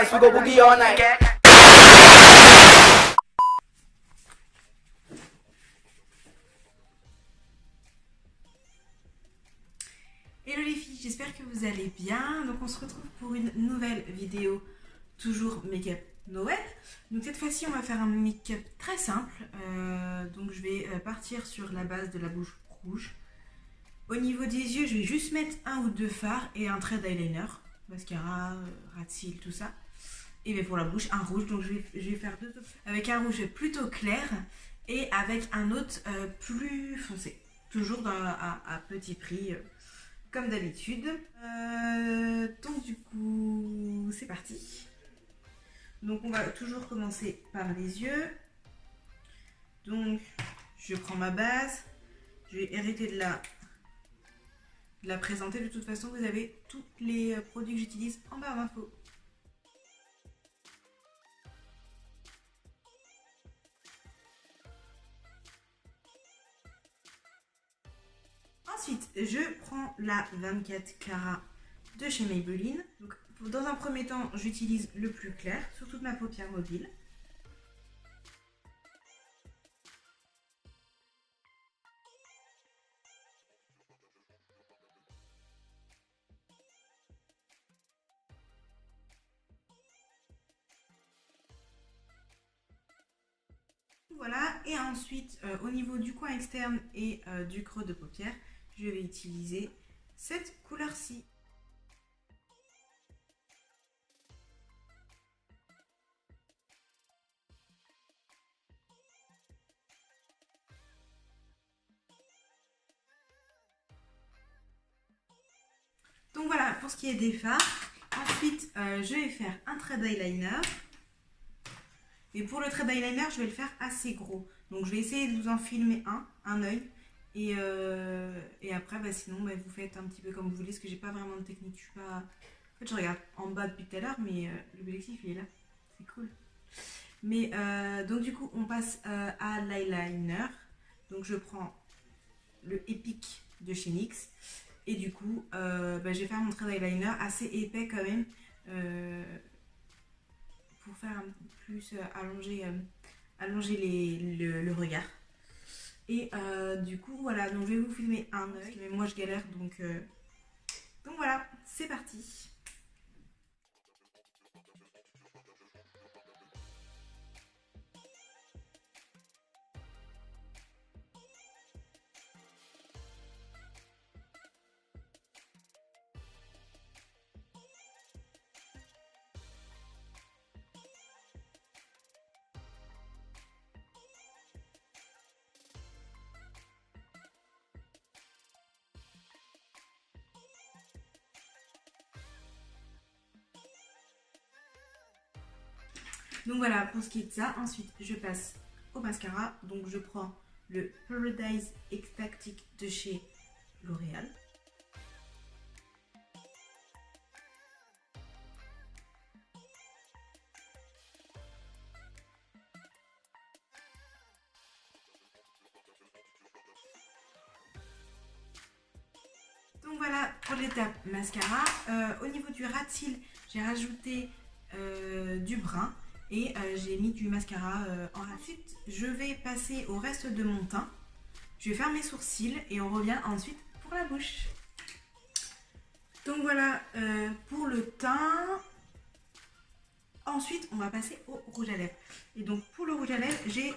dance, we go boogie all night. Hello les filles, j'espère que vous allez bien. Donc on se retrouve pour une nouvelle vidéo, toujours make-up Noël. Donc cette fois-ci on va faire un make-up très simple. Donc je vais partir sur la base de la bouche rouge. Au niveau des yeux, je vais juste mettre un ou deux fards et un trait d'eyeliner, mascara, ras de cils, tout ça. Et bien pour la bouche, un rouge. Donc je vais faire deux options avec un rouge plutôt clair et avec un autre plus foncé. Toujours à petit prix. Comme d'habitude. Donc du coup, c'est parti. Donc on va toujours commencer par les yeux. Donc je prends ma base. Je vais arrêter de la présenter. De toute façon, vous avez tous les produits que j'utilise en barre d'infos. Ensuite, je prends la 24 carats de chez Maybelline. Donc, dans un premier temps, j'utilise le plus clair sur toute ma paupière mobile. Voilà, et ensuite, au niveau du coin externe et du creux de paupière, je vais utiliser cette couleur-ci. Donc voilà, pour ce qui est des fards. Ensuite, je vais faire un trait d'eyeliner. Et pour le trait d'eyeliner, je vais le faire assez gros. Donc je vais essayer de vous en filmer un œil. Et après, sinon, vous faites un petit peu comme vous voulez, parce que j'ai pas vraiment de technique. Je suis pas... En fait, je regarde en bas depuis tout à l'heure, mais l'objectif, il est là. C'est cool. Mais donc du coup, on passe à l'eyeliner. Donc je prends le Epic de chez NYX. Et du coup, je vais faire mon trait d'eyeliner assez épais quand même. Pour faire un peu plus allonger le regard. Et du coup, voilà, donc je vais vous filmer un œil. Mais moi, je galère, donc voilà, c'est parti. Donc voilà pour ce qui est de ça. Ensuite, je passe au mascara. Donc je prends le Paradise Extatic de chez L'Oréal. Donc voilà pour l'étape mascara. Au niveau du ras de cils, j'ai rajouté du brun. Et j'ai mis du mascara en ras. Ensuite, je vais passer au reste de mon teint. Je vais faire mes sourcils et on revient ensuite pour la bouche. Donc voilà pour le teint. Ensuite, on va passer au rouge à lèvres. Et donc pour le rouge à lèvres, j'ai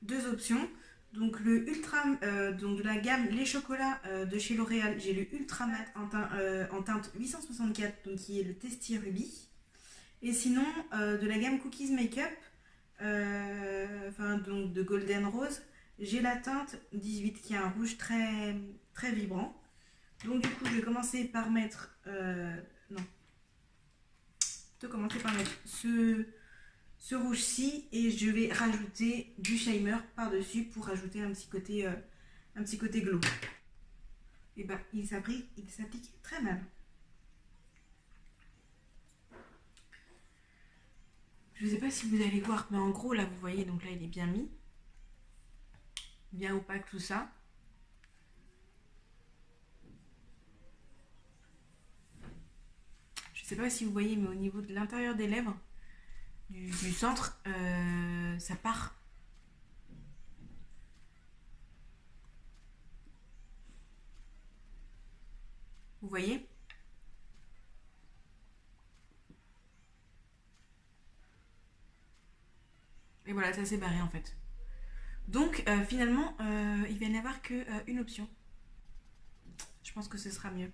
deux options. Donc le ultra, donc de la gamme Les Chocolats de chez L'Oréal, j'ai le Ultra Mat en teinte 864, donc qui est le Testy Ruby. Et sinon, de la gamme Cookies Makeup, donc de Golden Rose, j'ai la teinte 18 qui est un rouge très, très vibrant. Donc du coup, je vais commencer par mettre... ce rouge-ci et je vais rajouter du shimer par-dessus pour rajouter un petit côté glow. Et il s'applique très mal. Je ne sais pas si vous allez voir, mais en gros, là, vous voyez, donc là, il est bien mis. Bien opaque, tout ça. sais pas si vous voyez, mais au niveau de l'intérieur des lèvres, du centre, ça part. Vous voyez? Et voilà, ça s'est barré en fait. Donc finalement, il va n'y avoir qu'une option. Je pense que ce sera mieux.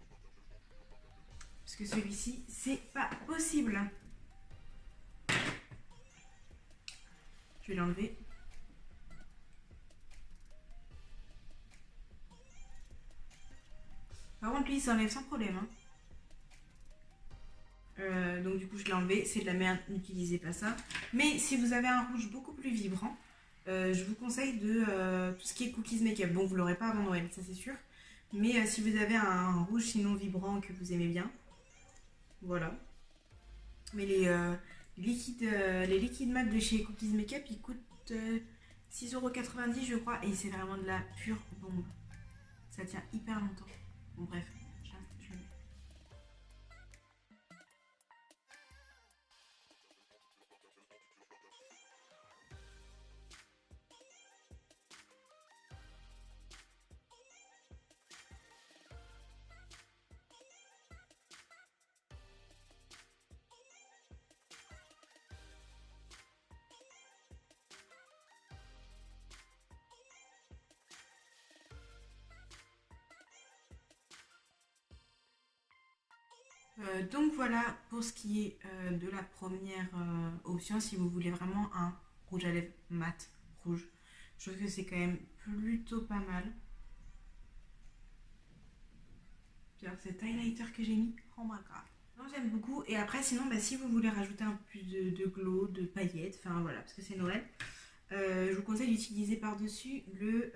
Parce que celui-ci, c'est pas possible. Je vais l'enlever. Par contre, lui, il s'enlève sans problème. Hein. Donc du coup, je l'ai enlevé. C'est de la merde, n'utilisez pas ça. Mais si vous avez un rouge beaucoup plus vibrant, je vous conseille de tout ce qui est Cookies Makeup. Bon, vous l'aurez pas avant Noël, ça c'est sûr. Mais si vous avez un rouge sinon vibrant que vous aimez bien, voilà. Mais les liquides mat de chez Cookies Makeup, ils coûtent 6,90 € je crois. Et c'est vraiment de la pure bombe. Ça tient hyper longtemps. Bon bref, je le mets. Donc voilà pour ce qui est de la première option. Si vous voulez vraiment un rouge à lèvres mat rouge, je trouve que c'est quand même plutôt pas mal. Puis alors cet highlighter que j'ai mis, oh my god. Non, j'aime beaucoup. Et après sinon, bah, si vous voulez rajouter un peu plus de glow, de paillettes, enfin voilà, parce que c'est Noël, je vous conseille d'utiliser par-dessus le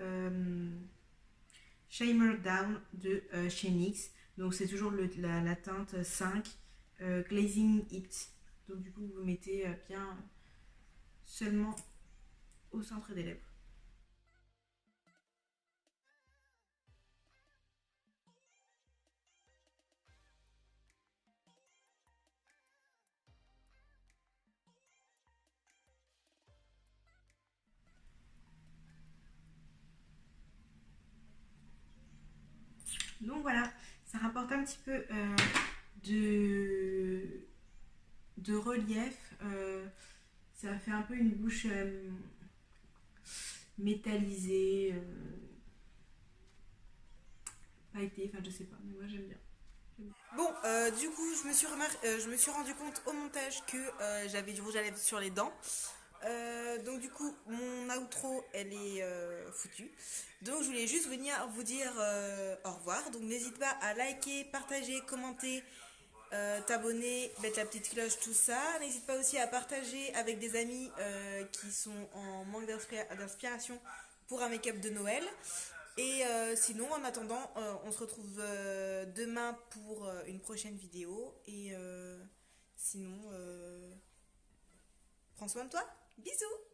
Shimmer Down de chez NYX. Donc c'est toujours la teinte 5 Glazing It. Donc du coup vous mettez bien seulement au centre des lèvres. Donc voilà, ça rapporte un petit peu de relief. Ça fait un peu une bouche métallisée, pailletée, enfin je sais pas, mais moi j'aime bien. Bon, du coup, je me suis rendu compte au montage que j'avais du rouge à lèvres sur les dents. Donc du coup, mon outro, elle est foutue. Donc je voulais juste venir vous dire au revoir. Donc n'hésite pas à liker, partager, commenter, t'abonner, mettre la petite cloche, tout ça. N'hésite pas aussi à partager avec des amis qui sont en manque d'inspiration pour un make-up de Noël. Et sinon, en attendant, on se retrouve demain pour une prochaine vidéo. Et sinon, prends soin de toi. Bisous!